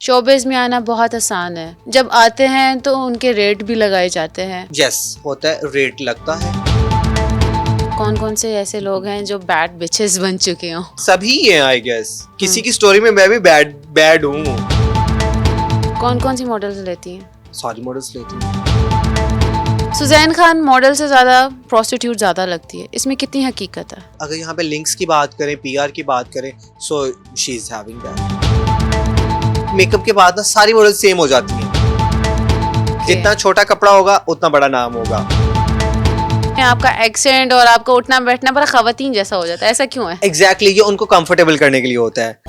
Showbiz में आना बहुत आसान है, जब आते हैं तो उनके रेट भी लगाए जाते हैं। यस होता है, रेट लगता है। कौन कौन से ऐसे लोग हैं जो बैड बिचेस बन चुके हों? सभी हैं आई गेस। किसी की स्टोरी में मैं भी बैड हूँ। कौन कौन सी मॉडल्स लेती हैं? सारी मॉडल्स लेती हूँ। सुजैन खान मॉडल से ज़्यादा प्रोस्टिट्यूट ज़्यादा लगती है, इसमें कितनी हकीकत है? अगर यहाँ पे लिंक्स की बात करें, पीआर की बात करें, so she is having that. Makeup के बाद ना सारी मॉडल सेम हो जाती हैं। जितना छोटा कपड़ा होगा उतना बड़ा नाम होगा। आपका एक्सेंट और आपका उठना बैठना बड़ा खवातीन जैसा हो जाता है, ऐसा क्यों है? एग्जैक्टली ये उनको कंफर्टेबल करने के लिए होता है।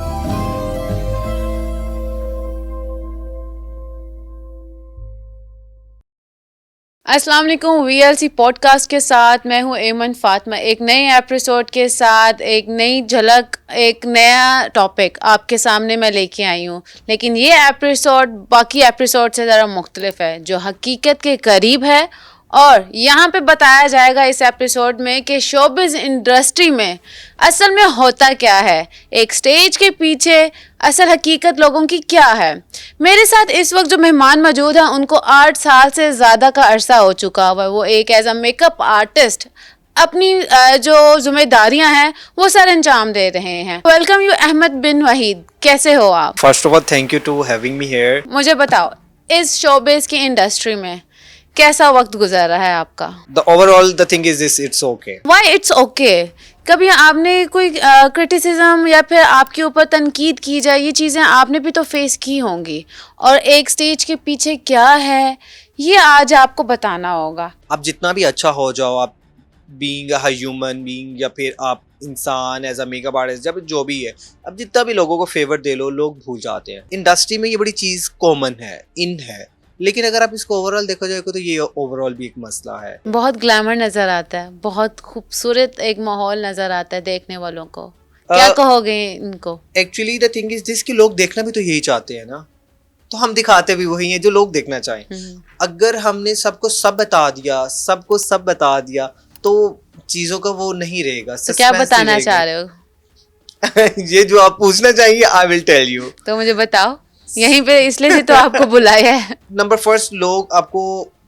अस्सलाम वालेकुम, वीएलसी पॉडकास्ट के साथ मैं हूँ एमन फातिमा। एक नए एपिसोड के साथ एक नई झलक, एक नया टॉपिक आपके सामने मैं लेके आई हूँ। लेकिन ये एपिसोड बाकी एपिसोड से ज़रा मुख्तलिफ है, जो हकीकत के करीब है। और यहाँ पे बताया जाएगा इस एपिसोड में कि शोबिज़ इंडस्ट्री में असल में होता क्या है, एक स्टेज के पीछे असल हकीकत लोगों की क्या है। मेरे साथ इस वक्त जो मेहमान मौजूद हैं उनको 8 साल से ज़्यादा का अरसा हो चुका हुआ है। वो एक एज अ मेकअप आर्टिस्ट अपनी जो जिम्मेदारियां हैं वो सर अंजाम दे रहे हैं। वेलकम यू अहमद बिन वहीद, कैसे हो आप? First of all thank you to having me here. मुझे बताओ, इस शोबिज़ की इंडस्ट्री में कैसा वक्त गुजर रहा है आपका? The overall the thing is this, it's okay. Why it's okay? कभी आपने कोई क्रिटिसिज्म या फिर आपके ऊपर तनकीद की जाए, ये चीज़ें आपने भी तो फेस की होंगी, और एक स्टेज के पीछे क्या है ये आज आपको बताना होगा। आप जितना भी अच्छा हो जाओ, आप बीइंग अ ह्यूमन बीइंग या फिर आप इंसान एज अ मेकअप आर्टिस्ट, जब जो भी है, अब जितना भी लोगों को फेवर दे लो, लोग भूल जाते हैं। इंडस्ट्री में ये बड़ी चीज़ कॉमन है, इन है। लेकिन अगर आप इसको ओवरऑल देखा जाए तो ये ओवरऑल भी एक मसला है। बहुत ग्लैमर नजर आता है, बहुत खूबसूरत एक माहौल नजर आता है देखने वालों को। क्या कहोगे इनको? Actually the thing is this कि लोग देखना भी तो यही चाहते हैं ना, तो हम दिखाते भी वही हैं जो लोग देखना चाहें। अगर हमने सबको सब बता दिया, सबको सब बता दिया, तो चीजों का वो नहीं रहेगा। तो क्या बताना चाह रहे हो? ये जो आप पूछना चाहिए आई विल टेल यू। तो मुझे बताओ, यहीं पे इसलिए तो आपको बुलाया है। नंबर फर्स्ट, लोग आपको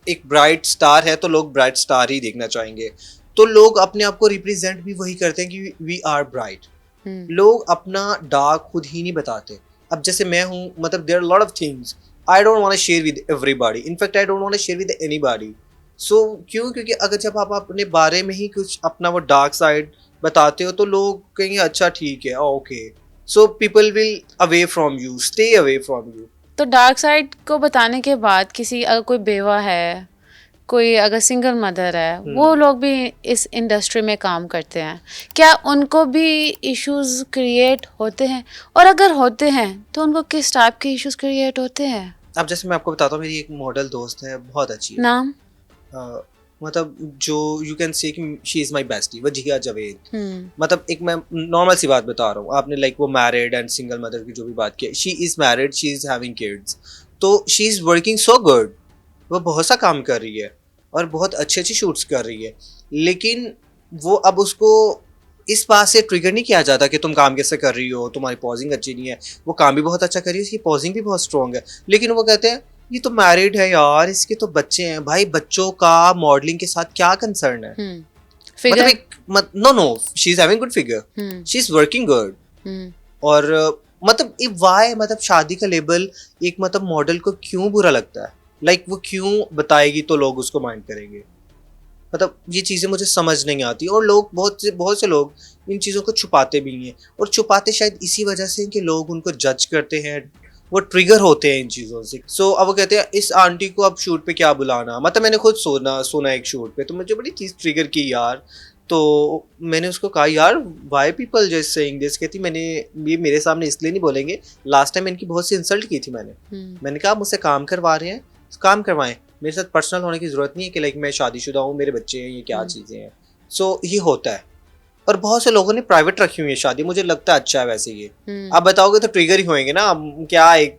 एक ब्राइट स्टार है तो लोग ब्राइट स्टार ही देखना चाहेंगे। तो लोग अपने आप को रिप्रेजेंट भी वही करते हैं कि वी आर ब्राइट। लोग अपना डार्क खुद ही नहीं बताते। अब जैसे मैं हूँ, मतलब there are lot of things I don't want to share with everybody, in fact I don't want to share with anybody. So क्यों? क्योंकि अगर जब आप अपने बारे में ही कुछ अपना वो डार्क साइड बताते हो तो लोग कहेंगे अच्छा ठीक है, okay, so people will away from you, stay away from you. तो डार्क साइड को बताने के बाद किसी अगर कोई बेवा है, कोई अगर सिंगल मदर है, वो लोग भी इस इंडस्ट्री में काम करते हैं, क्या उनको भी इश्यूज क्रिएट होते हैं? और अगर होते हैं तो उनको किस टाइप के इश्यूज क्रिएट होते हैं? अब जैसे मैं आपको बताता हूँ, मेरी एक मॉडल दोस्त है, बहुत अच्छी है। नाम? मतलब जो यू कैन से कि she is my bestie, Wajiha Javed. मतलब एक मैं नॉर्मल सी बात बता रहा हूँ, आपने लाइक वो मैरिड एंड सिंगल मदर की जो भी बात की, she is married, she is having kids, तो she is working so good. वो बहुत सा काम कर रही है और बहुत अच्छे अच्छे शूट्स कर रही है, लेकिन वो अब उसको इस बात से ट्रिगर नहीं किया जाता कि तुम काम कैसे कर रही हो, तुम्हारी पॉजिंग अच्छी नहीं है। वो काम भी बहुत अच्छा कर रही है, उसकी पॉजिंग भी बहुत स्ट्रॉन्ग है, लेकिन वो कहते हैं ये तो मैरिड है यार, इसके तो बच्चे हैं। भाई बच्चों का मॉडलिंग के साथ क्या कंसर्न है? मतलब एक no she is having good figure, she is working good. और मतलब वाई, मतलब शादी का लेबल एक मतलब मॉडल को क्यों बुरा लगता है? लाइक वो क्यों बताएगी तो लोग उसको माइंड करेंगे? मतलब ये चीज़ें मुझे समझ नहीं आती। और लोग बहुत से लोग इन चीज़ों को छुपाते भी हैं, और छुपाते शायद इसी वजह से कि लोग उनको जज करते हैं, वो ट्रिगर होते हैं इन चीज़ों से। सो अब वो कहते हैं इस आंटी को अब शूट पे क्या बुलाना। मतलब मैंने खुद सुना एक शूट पे, तो मुझे बड़ी चीज़ ट्रिगर की यार। तो मैंने उसको कहा यार why people just saying this. कहती मैंने ये मेरे सामने इसलिए नहीं बोलेंगे, लास्ट टाइम इनकी बहुत सी इंसल्ट की थी मैंने कहा मुझसे काम करवा रहे हैं, काम करवाएं, मेरे साथ पर्सनल होने की ज़रूरत नहीं है कि लाइक मैं शादीशुदा हूँ, मेरे बच्चे हैं, ये क्या चीज़ें हैं। सो ये होता है। और बहुत से लोगों ने प्राइवेट रखी हुई है शादी, मुझे लगता है अच्छा है वैसे ये। आप बताओगे तो ट्रिगर ही होंगे ना, क्या एक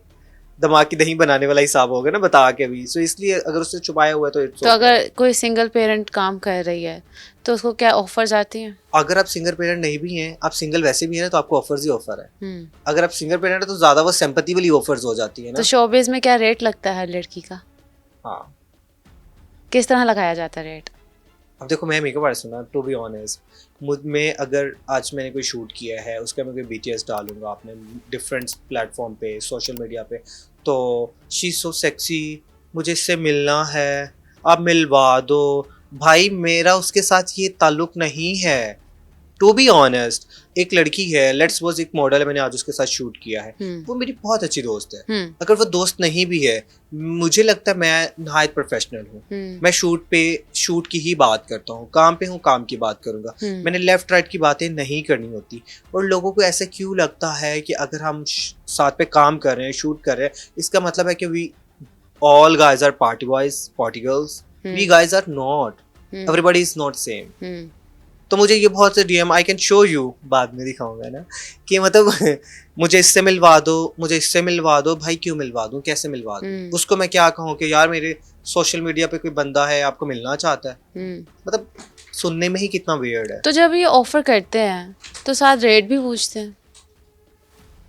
दिमाग की दही बनाने वाला हिसाब होगा ना बता के भी। सो इसलिए अगर उससे छुपाया हुआ है तो अगर कोई सिंगल पेरेंट काम कर रही है तो उसको क्या ऑफर्स आती हैं? अगर आप सिंगल पेरेंट नहीं भी हैं, आप सिंगल वैसे भी हैं ना, तो आपको ऑफर्स ही ऑफर है। अगर आप सिंगल पेरेंट है तो ज्यादा वो सिंपैथी वाली ऑफर्स हो जाती है ना। तो शोबिज में क्या रेट लगता है लड़की का? हाँ, किस तरह लगाया जाता है रेट? अब देखो मैं मेकअप आर्टिस्ट हूँ ना, टू बी ऑनेस्ट, मुझ में अगर आज मैंने कोई शूट किया है उसका मैं कोई BTS डालूंगा आपने डिफरेंट प्लेटफॉर्म पे, सोशल मीडिया पे, तो शी सो सेक्सी, मुझे इससे मिलना है, आप मिलवा दो। भाई मेरा उसके साथ ये ताल्लुक नहीं है। टू बी ऑनेस्ट, एक लड़की है, लेट्स सपोज एक मॉडल है, मैंने आज उसके साथ शूट किया है, वो मेरी बहुत अच्छी दोस्त है। अगर वो दोस्त नहीं भी है, मुझे लगता है मैं नहायत प्रोफेशनल हूँ, मैं शूट की ही बात करता हूँ, काम पे हूँ, काम की बात करूंगा, मैंने लेफ्ट राइट की बातें नहीं करनी होती। और लोगों को ऐसा क्यों लगता है कि अगर हम साथ पे काम कर रहे हैं, शूट कर रहे हैं, इसका मतलब है कि we all guys are party boys, party girls. We guys are not, everybody is not same. तो मुझे ये बहुत से DM I can show you, बाद में दिखाऊंगा ना, कि मतलब मुझे इससे मिलवा दो, मुझे इससे मिलवा दो। भाई क्यों मिलवा दूं, कैसे मिलवा दूं? उसको मैं क्या कहूँ कि यार मेरे सोशल मीडिया पे कोई बंदा है, आपको मिलना चाहता है। मतलब सुनने में ही कितना वियर्ड है। तो जब ये ऑफर करते हैं तो साथ रेट भी पूछते हैं?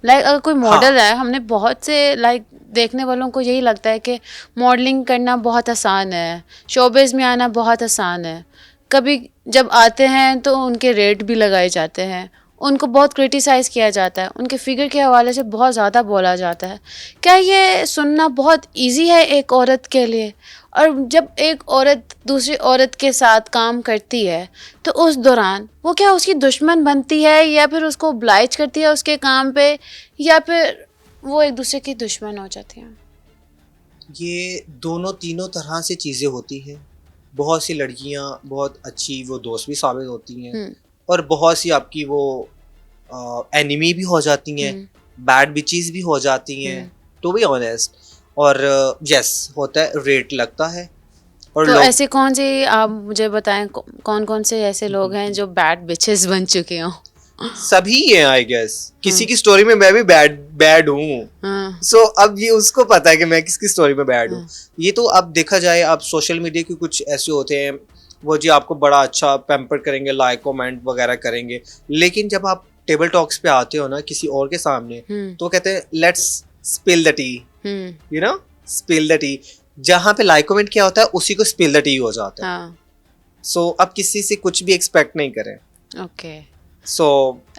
लाइक अगर कोई मॉडल है, हमने बहुत से लाइक देखने वालों को यही लगता है कि मॉडलिंग करना बहुत आसान है, शोबिज में आना बहुत आसान है। कभी जब आते हैं तो उनके रेट भी लगाए जाते हैं, उनको बहुत क्रिटिसाइज़ किया जाता है, उनके फिगर के हवाले से बहुत ज़्यादा बोला जाता है। क्या ये सुनना बहुत इजी है एक औरत के लिए? और जब एक औरत दूसरी औरत के साथ काम करती है तो उस दौरान वो क्या उसकी दुश्मन बनती है, या फिर उसको ओब्लाइज करती है उसके काम पे, या फिर वो एक दूसरे की दुश्मन हो जाती हैं? ये दोनों तीनों तरह से चीज़ें होती हैं। बहुत सी लड़कियां बहुत अच्छी वो दोस्त भी साबित होती हैं, और बहुत सी आपकी वो एनिमी भी हो जाती हैं, बैड बिचीज भी हो जाती हैं, टू बी ऑनेस्ट। और यस होता है, रेट लगता है। और तो ऐसे कौन से आप मुझे बताएं, कौन कौन से ऐसे लोग हैं जो बैड बिचेस बन चुके हों? सभी हैं आई गेस, किसी की स्टोरी में मैं भी बैड हूँ। सो अब ये उसको पता है कि मैं किसकी स्टोरी में बैड हूँ। ये तो अब देखा जाए, आप सोशल मीडिया के कुछ ऐसे होते हैं वो जी आपको बड़ा अच्छा पैम्पर करेंगे, लाइक कमेंट वगैरह करेंगे, लेकिन जब आप टेबल टॉक्स पे आते हो ना किसी और के सामने, तो कहते हैं let's spill the T, you know, spill the T. जहाँ पे लाइक कमेंट क्या होता है उसी को स्पिल द टी हो जाता है। सो अब किसी से कुछ भी एक्सपेक्ट नहीं करें। ओके। सो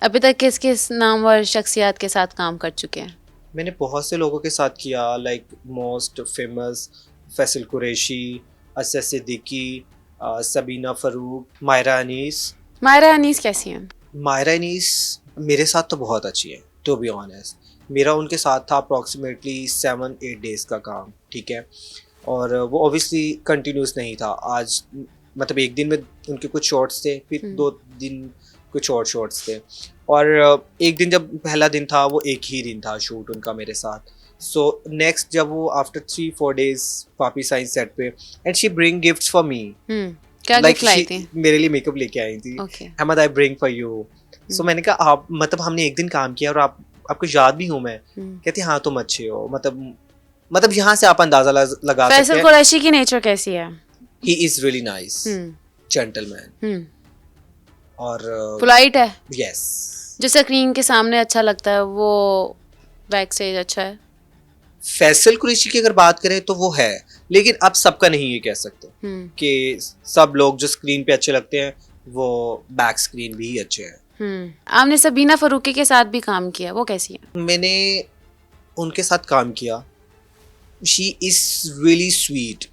अभी तक किस किस नामवर शख्सियत के साथ काम कर चुके हैं? मैंने बहुत से लोगों के साथ किया, like most famous Faisal Qureshi, Asad Siddiqui, Sabina Farooq, Maira Anees. Maira Anees कैसी हैं? मायरा अनीस मेरे साथ तो बहुत अच्छी है, टू बी ऑनेस्ट। मेरा उनके साथ था अप्रॉक्सीमेटली 7-8 डेज का काम, ठीक है। और वो ऑब्वियसली कंटिन्यूस नहीं था। आज मतलब एक दिन में उनके कुछ शॉर्ट्स थे, फिर 2 दिन कुछ और शॉर्ट्स थे, और एक दिन जब पहला दिन था वो एक ही दिन था शूट उनका मेरे साथ। सो नेक्स्ट जब वो आफ्टर 3-4 डेज वापिस आई सेट पे, and she bring gifts for me. क्या गिफ्ट लाई थी? मेरे लिए मेकअप लेके आई थी। Ahmad I bring for you. So मैंने कहा आप मतलब हमने एक दिन काम किया और आपको याद भी हूँ मैं। कहती हाँ तुम अच्छे हो, मतलब यहाँ से आप अंदाजा लगा सकते हैं। फैसल कुरैशी की नेचर कैसी है? He is really nice, gentleman और पोलाइट है। यस, जो स्क्रीन के सामने अच्छा लगता है वो बैक स्टेज अच्छा है। फैसल कुरैशी की अगर बात करें तो वो है, लेकिन आप सबका नहीं ये कह सकते कि सब लोग जो स्क्रीन पे अच्छे लगते हैं वो बैक स्क्रीन भी अच्छे हैं। आपने सबीना फरूकी के साथ भी काम किया, वो कैसी है? मैंने उनके साथ काम किया। शी इज रियली स्वीट,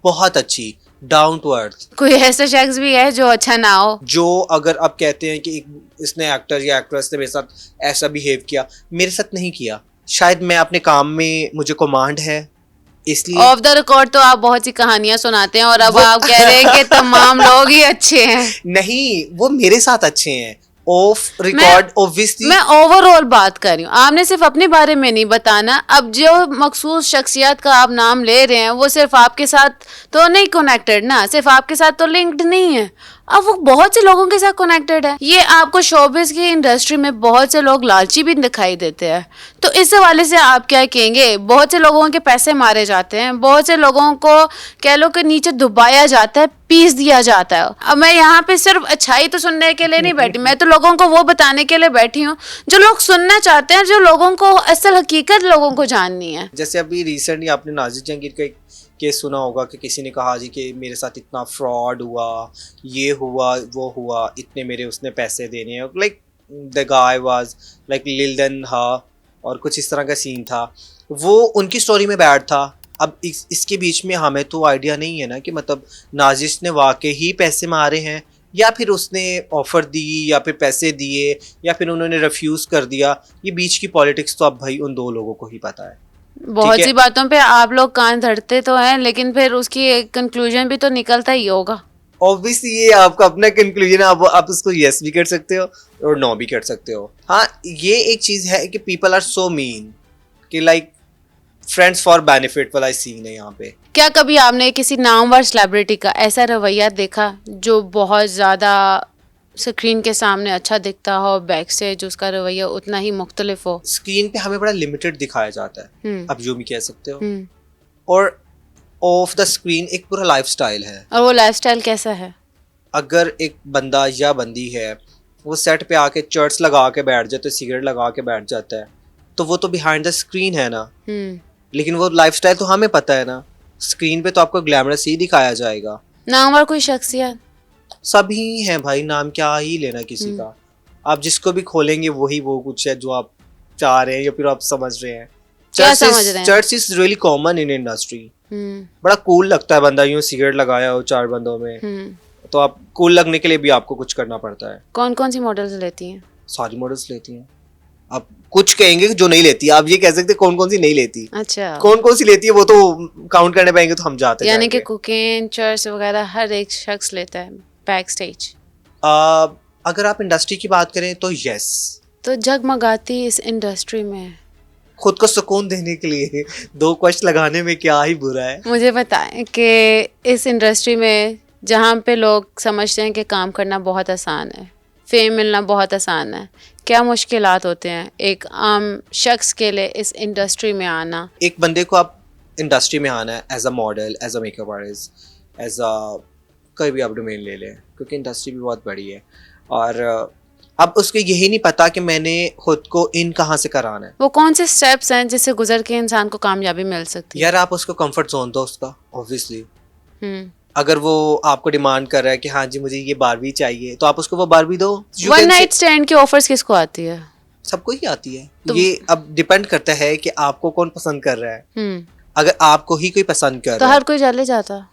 बहुत अच्छी, डाउन टू अर्थ। कोई ऐसा शख्स भी है जो अच्छा ना हो? जो अगर आप कहते हैं कि इसने एक्टर या एक्ट्रेस ने मेरे साथ ऐसा बिहेव किया, मेरे साथ नहीं किया। शायद मैं अपने काम में मुझे कमांड है, इसलिए। ऑफ द रिकॉर्ड तो आप बहुत सी कहानियां सुनाते हैं, और अब आप कह रहे हैं कि तमाम लोग ही अच्छे हैं। नहीं, वो मेरे साथ अच्छे हैं। ऑफ रिकॉर्ड ऑब्वियसली मैं ओवरऑल बात कर रही हूँ, आपने सिर्फ अपने बारे में नहीं बताना। अब जो मखसूस शख्सियत का आप नाम ले रहे हैं वो सिर्फ आपके साथ तो नहीं कनेक्टेड ना, सिर्फ आपके साथ तो लिंक्ड नहीं है, अब वो बहुत से लोगों के साथ कनेक्टेड है। ये आपको शोबिस की इंडस्ट्री में बहुत से लोग लालची भी दिखाई देते हैं। तो इस हवाले से आप क्या कहेंगे? बहुत से लोगों के पैसे मारे जाते हैं, बहुत से लोगों को कह लो कि नीचे दबाया जाता है, पीस दिया जाता है। अब मैं यहाँ पे सिर्फ अच्छाई तो सुनने के लिए नहीं बैठी, मैं तो लोगों को वो बताने के लिए बैठी हूँ जो लोग सुनना चाहते हैं, जो लोगों को असल हकीकत लोगों को जाननी है। जैसे अभी रिसेंटली आपने नाजिर जहांगीर का एक केस सुना होगा कि किसी ने कहा जी कि मेरे साथ इतना फ्रॉड हुआ, ये हुआ, वो हुआ, इतने मेरे उसने पैसे देने हैं, like the guy was like लिल देन हर, और कुछ इस तरह का सीन था। वो उनकी स्टोरी में बैड था। अब इसके बीच में हमें तो आइडिया नहीं है ना कि मतलब नाजिश ने वाकई ही पैसे मारे हैं, या फिर उसने ऑफर दी, या फिर पैसे दिए, या फिर उन्होंने रिफ्यूज़ कर दिया। ये बीच की पॉलिटिक्स तो अब भाई उन दो लोगों को ही पता है। बहुत सी बातों पे आप लोग कान धरते तो हैं, लेकिन फिर उसकी एक कंक्लूजन भी तो निकलता ही होगा। ऑब्वियसली ये आपका अपना कंक्लूजन है, आप उसको यस भी कर सकते हो और नो भी कर सकते हो। हाँ, ये एक चीज़ है कि पीपल आर सो मीन कि लाइक फ्रेंड्स फॉर बेनिफिट वाला सीन है यहाँ पे। क्या कभी आपने किसी नामवर सेलिब्रिटी का ऐसा रवैया देखा जो बहुत ज़्यादा स्क्रीन के सामने अच्छा दिखता हो, बैक स्टेज उसका रवैया उतना ही मुख्तलिफ हो? स्क्रीन पे हमें बड़ा लिमिटेड दिखाया जाता है, आप जो भी कह सकते हो, हम्म। और ऑफ द स्क्रीन एक पूरा लाइफस्टाइल है। और वो लाइफस्टाइल कैसा है? अगर एक बंदा या बंदी है वो सेट पे आके चर्च लगा के बैठ जाते, सिगरेट लगा के बैठ जाता है, तो वो तो बिहाइंड द स्क्रीन है ना। लेकिन वो लाइफस्टाइल तो हमें पता है ना, स्क्रीन पे तो आपको ग्लैमरस ही दिखाया जाएगा। नामवर कोई शख्सियत? सभी हैं भाई, नाम क्या ही लेना किसी का। आप जिसको भी खोलेंगे वही वो कुछ है जो आप चाह रहे हैं या फिर आप समझ रहे हैं। क्या समझ रहे हैं? Church is really common in industry. बड़ा कूल लगता है बंदा यूं सिगरेट लगाया हो चार बंदों में, तो आप कूल लगने के लिए भी आपको कुछ करना पड़ता है। कौन कौन सी मॉडल्स लेती हैं? सारी मॉडल्स लेती हैं। आप कुछ कहेंगे जो नहीं लेती, आप ये कह सकते कौन कौन सी नहीं लेती। अच्छा, कौन कौन सी लेती है वो तो काउंट करने पाएंगे तो हम जाते यानी कि कोकेन, चर्च वगैरह हर एक शख्स लेता है बैक स्टेज। अगर आप इंडस्ट्री की बात करें तो यस। तो जगमगाती इस इंडस्ट्री में खुद को सुकून देने के लिए दो क्वेश्चन लगाने में क्या ही बुरा है। मुझे बताएं कि इस इंडस्ट्री में जहाँ पे लोग समझते हैं कि काम करना बहुत आसान है, फेम मिलना बहुत आसान है, क्या मुश्किलात होते हैं एक आम शख्स के लिए इस इंडस्ट्री में आना? एक बंदे को आप इंडस्ट्री में आना है as a model, as a makeup artist, as a कोई भी आप डोमेन ले लें, क्योंकि इंडस्ट्री भी बहुत बड़ी है, और अब उसको यही नहीं पता कि मैंने खुद को इन कहाँ से कराना है। वो कौन से स्टेप्स हैं जिससे गुजर के इंसान को कामयाबी मिल सकती है? यार आप उसको कंफर्ट जोन दो उसका, ऑब्वियसली। अगर वो आपको डिमांड कर रहा है कि हाँ जी मुझे ये बारबी चाहिए, तो आप उसको वो बारबी दो। वन नाइट स्टैंड की ऑफर्स किसको आती है? सबको ही आती है। तो ये अब डिपेंड करता है कि आपको कौन पसंद कर रहा है। अगर आपको ही कोई पसंद कर तो रहा है, हर कोई चले जाता।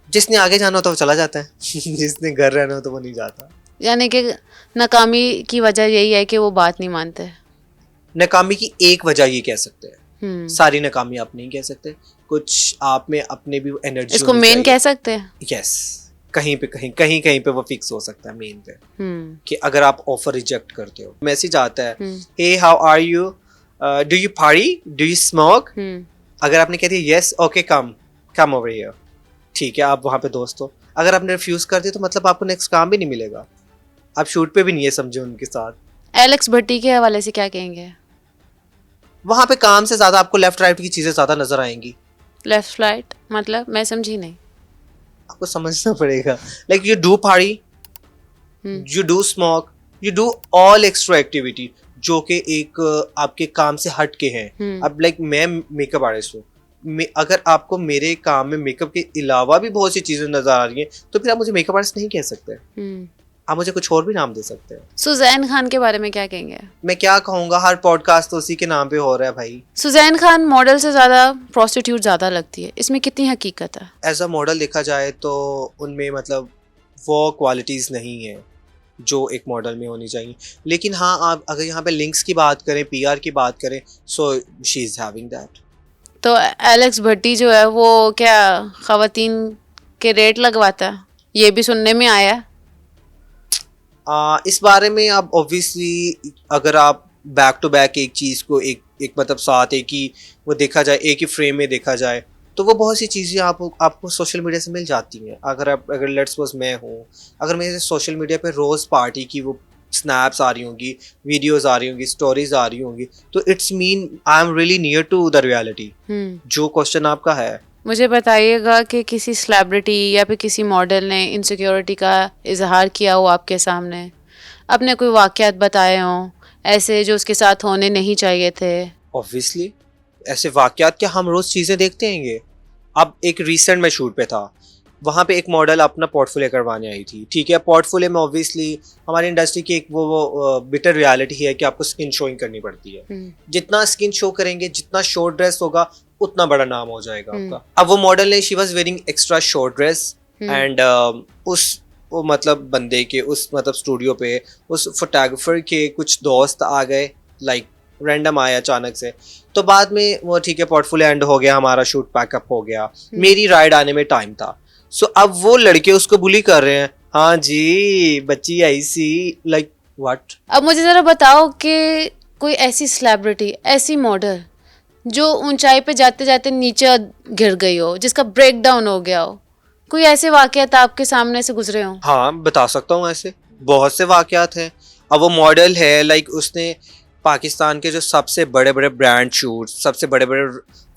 जिसने आगे जाना हो तो वो चला जाता है जिसने घर रहना हो तो वो नहीं जाता। यानी कि नाकामी की वजह यही है कि वो बात नहीं मानते। नाकामी की एक वजह ये कह सकते हैं, सारी नाकामी आप नहीं कह सकते, कुछ आप में अपने भी एनर्जी, इसको मेन कह सकते हैं। यस, कहीं पे वो फिक्स हो सकता है मेन पे, कि अगर आप ऑफर रिजेक्ट करते हो, मैसेज आता है hey how are you, do you party, do you smoke. अगर आपने कह दिया yes, okay come over here, ठीक है, आप वहाँ पे दोस्त हो। अगर आपने रिफ्यूज कर दिया तो मतलब आपको नेक्स्ट काम भी नहीं मिलेगा, आप शूट पे भी नहीं है समझे उनके साथ। एलेक्स भट्टी के हवाले से क्या कहेंगे? वहाँ पे काम से ज्यादा आपको लेफ्ट राइट की चीजें ज्यादा नजर आएंगी। लेफ्ट राइट मतलब मैं समझी नहीं। आपको समझना पड़ेगा। Like you do party, you do smoke, you do all extra activity जो कि एक आपके काम से हट के हैं। अब लाइक मैं मेकअप आर्टिस्ट हूँ, अगर आपको मेरे काम में मेकअप के अलावा भी बहुत सी चीजें नजर आ रही हैं तो फिर आप मुझे मेकअप आर्टिस्ट नहीं कह सकते। आप मुझे कुछ और भी नाम दे सकते हैं। सुजैन खान के बारे में क्या कहेंगे? मैं क्या कहूँगा, हर पॉडकास्ट तो उसी के नाम पे हो रहा है भाई। सुजैन खान मॉडल से ज्यादा प्रोस्टिट्यूट ज्यादा लगती है, इसमें कितनी हकीकत है? एज अ मॉडल देखा जाए तो उनमें मतलब वो क्वालिटीज नहीं है जो एक मॉडल में होनी चाहिए। लेकिन हाँ, आप अगर यहाँ पे लिंक्स की बात करें, PR की बात करें, so she is having that. तो एलेक्स भट्टी जो है वो क्या खवातीन के रेट लगवाता है? ये भी सुनने में आया है। इस बारे में आप ऑब्वियसली अगर आप बैक टू बैक एक चीज़ को एक मतलब साथ एक ही वो देखा जाए, एक ही फ्रेम में देखा जाए, तो तो वो बहुत सी चीज़ें आपको सोशल मीडिया से मिल जाती हैं। अगर लेट्स सपोज मैं हूँ, अगर मेरे सोशल मीडिया पे रोज़ पार्टी की वो स्नैप्स आ रही होंगी, वीडियोस आ रही होंगी, स्टोरीज आ रही होंगी, तो it's mean I am really near to the reality. जो क्वेश्चन आपका है, मुझे बताइएगा कि किसी सेलिब्रिटी या फिर किसी मॉडल ने इनसिक्योरिटी का इजहार किया हो आपके सामने, अपने कोई वाक़यात बताए हों ऐसे जो उसके साथ होने नहीं चाहिए थे? ऑब्वियसली ऐसे वाकयात क्या हम रोज़ चीज़ें देखते हैंगे। अब एक रिसेंट में शूट पे था, वहाँ पे एक मॉडल अपना पोर्टफोलियो करवाने आई थी, ठीक है। पोर्टफोलियो में ऑब्वियसली हमारी इंडस्ट्री की एक वो बिटर रियलिटी है कि आपको स्किन शोइंग करनी पड़ती है। जितना स्किन शो करेंगे, जितना शॉर्ट ड्रेस होगा, उतना बड़ा नाम हो जाएगा आपका। अब वो मॉडल ने, she was wearing extra short dress and वो मतलब बंदे के उस मतलब स्टूडियो पे उस फोटोग्राफर के कुछ दोस्त आ गए, लाइक रैंडम आया अचानक से। तो बाद में वो ठीक है, पोर्टफोलियो एंड हो गया, हमारा शूट पैकअप हो गया, मेरी राइड आने में टाइम था। सो अब वो लड़के उसको बुली कर रहे हैं, हाँ जी बच्ची ऐसी, लाइक व्हाट। अब मुझे ज़रा बताओ कि कोई ऐसी सेलिब्रिटी, ऐसी मॉडल जो ऊंचाई पे जाते जाते नीचे गिर गई हो, जिसका ब्रेक डाउन हो गया हो, कोई ऐसे वाक़यात आपके सामने से गुजरे हों? हाँ बता सकता हूँ, ऐसे बहुत से वाकयात हैं। अब वो मॉडल है, लाइक उसने पाकिस्तान के जो सबसे बड़े बड़े ब्रांड शूट, सबसे बड़े बड़े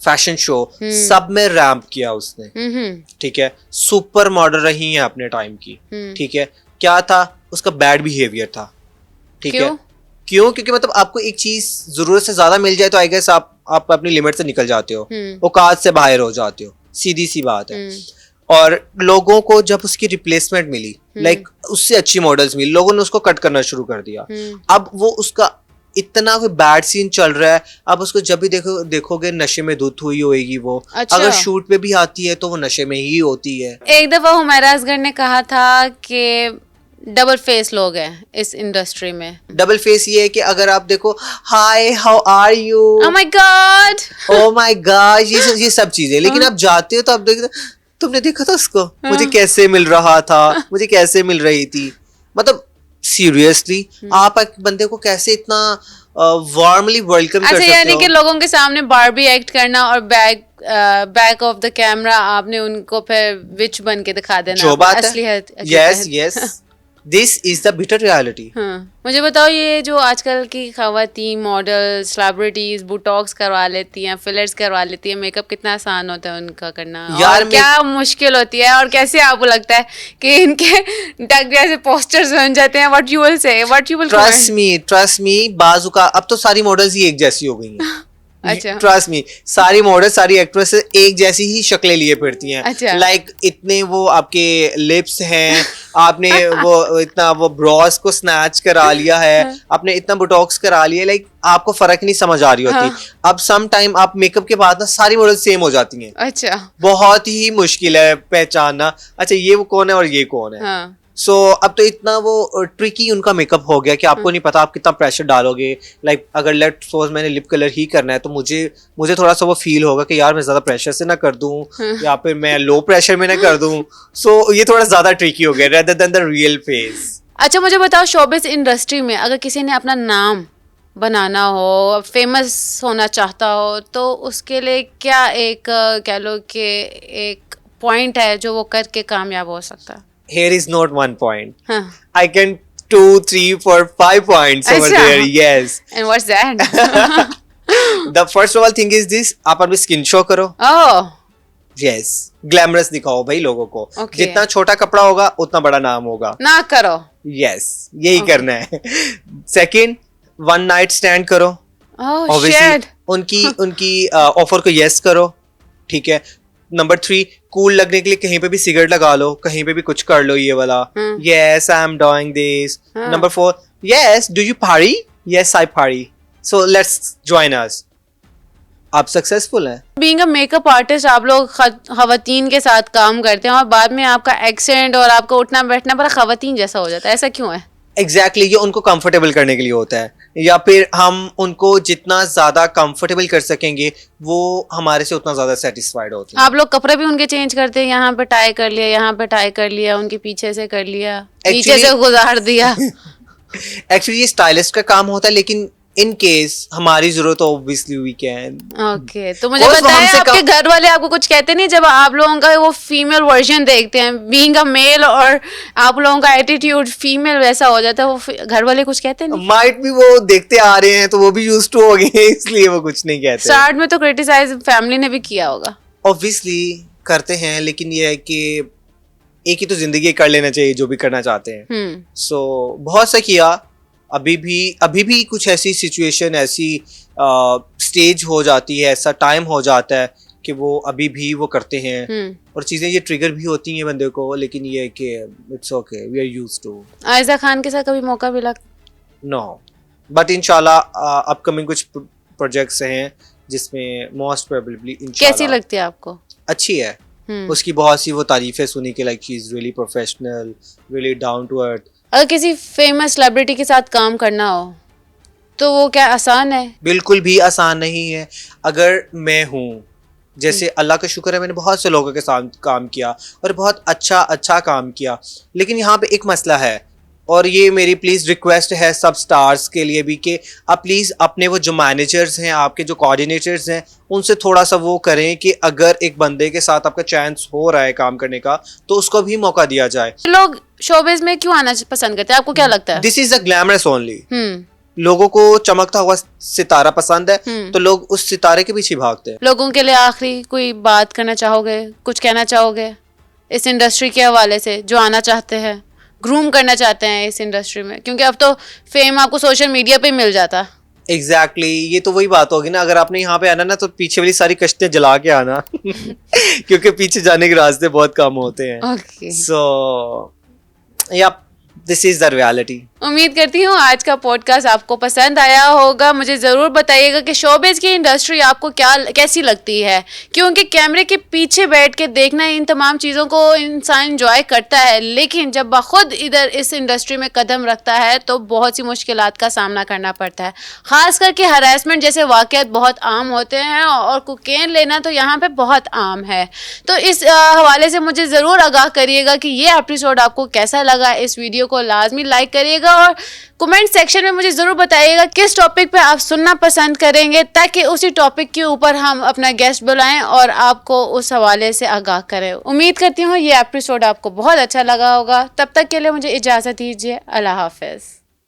फैशन शो, सब में रैंप किया उसने, ठीक है। सुपर मॉडल रही है अपने टाइम की, ठीक है। क्या था उसका बैड बिहेवियर था, ठीक है। क्यों? क्योंकि मतलब आपको एक चीज जरूरत से ज्यादा मिल जाए तो आई गेस आप अपनी लिमिट से निकल जाते हो, औकात से बाहर हो जाते हो, सीधी सी बात है। और लोगों को जब उसकी रिप्लेसमेंट मिली, लाइक उससे अच्छी मॉडल्स मिली, लोगों ने उसको कट करना शुरू कर दिया। अब वो उसका इतना कोई बैड सीन चल रहा है, अब उसको जब भी देखोगे नशे में धुत हुई होएगी वो। अच्छा। अगर शूट पे भी आती है तो वो नशे में ही होती है। एक दफा हुमैरा असगर ने कहा था कि डबल फेस लोग हैं इस इंडस्ट्री में। डबल फेस ये है कि अगर आप देखो, hi how are you, oh my God, oh my God, ये सब चीजें, लेकिन आप जाते हो तो आप देखते, तुमने देखा था उसको, मुझे कैसे मिल रहा था, मुझे कैसे मिल रही थी। मतलब सीरियसली आप एक बंदे को कैसे इतना वार्मली वेलकम कर सकते हो? यानी कि लोगों के सामने बारबी एक्ट करना और बैक ऑफ द कैमरा आपने उनको फिर विच बन के दिखा देना, जो बात है। Yes yes, this is the bitter reality. मुझे बताओ, ये जो आजकल की खवातीन मॉडल सेलिब्रिटीज बोटॉक्स करवा लेती हैं, फिलर्स करवा लेती हैं, मेकअप कितना आसान होता है उनका करना, यार, और क्या मुश्किल होती है, और कैसे आपको लगता है कि इनके टक जैसे पोस्टर्स बन जाते हैं? What you will say, what you will trust me, बाजू का अब तो सारी मॉडल्स ही एक जैसी हो गई हैं। अच्छा, ट्रस्ट मी, सारी मॉडल, सारी एक्ट्रेस एक जैसी ही शक्लें लिए फिरती हैं। अच्छा। लाइक इतने वो आपके लिप्स हैं, आपने वो इतना वो ब्रॉस को स्नैच करा लिया है, आपने इतना बोटॉक्स करा लिया, लाइक आपको फर्क नहीं समझ आ रही होती। हाँ। अब सम टाइम आप मेकअप के बाद ना सारी मॉडल सेम हो जाती हैं। अच्छा, बहुत ही मुश्किल है पहचानना, अच्छा ये वो कौन है और ये कौन है। हाँ। सो अब तो इतना वो ट्रिकी उनका मेकअप हो गया कि आपको नहीं पता आप कितना प्रेशर डालोगे। लाइक अगर लेट्स सपोज मैंने लिप कलर ही करना है तो मुझे थोड़ा सा वो फील होगा कि यार मैं ज्यादा प्रेशर से ना कर दूं या फिर मैं लो प्रेशर में ना कर दूं। सो ये थोड़ा ज्यादा ट्रिकी हो गया rather than the real face. अच्छा, मुझे बताओ, शोबिस इंडस्ट्री में अगर किसी ने अपना नाम बनाना हो, फेमस होना चाहता हो, तो उसके लिए क्या एक कह लो कि एक पॉइंट है जो वो करके कामयाब हो सकता है? Here is not one point. Huh. I can 2, 3, 4, 5 points over there. Yes. And what's that? The first of all thing is this, आप अपनी स्किन शो करो। Oh. Yes. ग्लैमरस दिखाओ भाई लोगों को। Okay. जितना छोटा कपड़ा होगा उतना बड़ा नाम होगा। ना करो। Yes. यही करना है। Second, one night stand करो। Oh shit. उनकी ऑफर को yes करो, ठीक है। नंबर 3, कूल लगने के लिए कहीं पे भी सिगरेट लगा लो, कहीं पे भी कुछ कर लो ये वाला। Yes, I am doing this. Number 4, yes, do you party? Yes, I party. So let's join us. आप सक्सेसफुल हैं। बीइंग अ मेकअप आर्टिस्ट आप लोग खवातीन के साथ काम करते हैं और बाद में आपका एक्सेंट और आपका उठना बैठना बड़ा खवातीन जैसा हो जाता है, ऐसा क्यों है? एग्जैक्टली ये उनको कंफर्टेबल करने के लिए होता है, या फिर हम उनको जितना ज्यादा कंफर्टेबल कर सकेंगे वो हमारे से उतना ज्यादा सेटिस्फाइड होते हैं। आप लोग कपड़े भी उनके चेंज करते हैं, यहाँ पे टाई कर लिया, यहाँ पे टाई कर लिया, उनके पीछे से कर लिया, नीचे से गुजार दिया। एक्चुअली ये स्टाइलिस्ट का काम होता है, लेकिन इन केस हमारी जरूरत हो ऑब्वियसली वी कैन। ओके, तो मुझे बताएं आपके घर वाले आपको कुछ कहते नहीं जब आप लोगों का वो फीमेल वर्जन देखते हैं, बीइंग अ मेल, और आप लोगों का एटीट्यूड फीमेल वैसा हो जाता है, वो घर वाले कुछ कहते नहीं? माइट भी वो देखते आ रहे हैं तो वो भी यूज्ड टू हो गए हैं, इसलिए वो कुछ नहीं कहते। स्टार्ट में तो क्रिटिसाइज फैमिली ने भी किया होगा। ऑब्वियसली करते हैं, लेकिन ये है कि एक ही तो जिंदगी कर लेना चाहिए जो भी करना चाहते हैं। सो बहुत सा किया, अभी भी कुछ ऐसी सिचुएशन, ऐसी स्टेज हो जाती है, ऐसा टाइम हो जाता है कि वो अभी भी वो करते हैं और चीजें ये ट्रिगर भी होती हैं बंदे को, लेकिन ये है कि it's okay, we are used to. Ayeza Khan के साथ कभी मौका मिला? नो, बट इंशाल्लाह अपकमिंग कुछ प्रोजेक्ट्स हैं जिसमें मोस्ट प्रोबेबली इंशाल्लाह। कैसी लगती है आपको? अच्छी है। उसकी बहुत सी वो तारीफें सुनी कि like she is really professional, really down to earth. अगर किसी फेमस सेलिब्रिटी के साथ काम करना हो तो वो क्या आसान है? बिल्कुल भी आसान नहीं है। अगर मैं हूँ, जैसे अल्लाह का शुक्र है मैंने बहुत से लोगों के साथ काम किया और बहुत अच्छा काम किया, लेकिन यहाँ पे एक मसला है, और ये मेरी प्लीज़ रिक्वेस्ट है सब स्टार्स के लिए भी कि आप प्लीज़ अपने वो जो मैनेजर्स हैं, आपके जो कोऑर्डिनेटर्स हैं, उनसे थोड़ा सा वो करें कि अगर एक बंदे के साथ आपका चांस हो रहा है काम करने का तो उसको भी मौका दिया जाए। लोग शोबिज में क्यों आना पसंद करते हैं, आपको क्या लगता है? This is a glamorous only. लोगों को चमकता हुआ सितारा पसंद है तो लोग उस सितारे के पीछे भागते हैं। लोगों के लिए आखिरी कोई बात करना चाहोगे, कुछ कहना चाहोगे इस इंडस्ट्री के हवाले से, जो आना चाहते हैं, ग्रूम करना चाहते हैं इस इंडस्ट्री में? क्योंकि अब तो फेम आपको सोशल मीडिया पे मिल जाता। एग्जैक्टली ये तो वही बात होगी ना, अगर आपने यहाँ पे आना ना तो पीछे वाली सारी कश्तियां जला के आना क्योंकि पीछे जाने के रास्ते बहुत कम होते हैं। सो या दिस इज द रियलिटी। उम्मीद करती हूँ आज का पॉडकास्ट आपको पसंद आया होगा। मुझे ज़रूर बताइएगा कि शोबिज़ की इंडस्ट्री आपको कैसी लगती है, क्योंकि कैमरे के पीछे बैठ के देखना इन तमाम चीज़ों को इंसान इंजॉय करता है, लेकिन जब बखुद इधर इस इंडस्ट्री में कदम रखता है तो बहुत सी मुश्किलात का सामना करना पड़ता है। ख़ास करके हरासमेंट जैसे वाक़यात बहुत आम होते हैं और कोकेन लेना तो यहाँ पर बहुत आम है। तो इस हवाले से मुझे ज़रूर आगाह करिएगा कि ये एपिसोड आपको कैसा लगा। इस वीडियो को लाजमी लाइक करिएगा और कमेंट सेक्शन में मुझे ज़रूर बताइएगा किस टॉपिक पे आप सुनना पसंद करेंगे, ताकि उसी टॉपिक के ऊपर हम अपना गेस्ट बुलाएं और आपको उस हवाले से आगाह करें। उम्मीद करती हूँ ये एपिसोड आपको बहुत अच्छा लगा होगा। तब तक के लिए मुझे इजाज़त दीजिए। अल्लाह हाफ़िज़।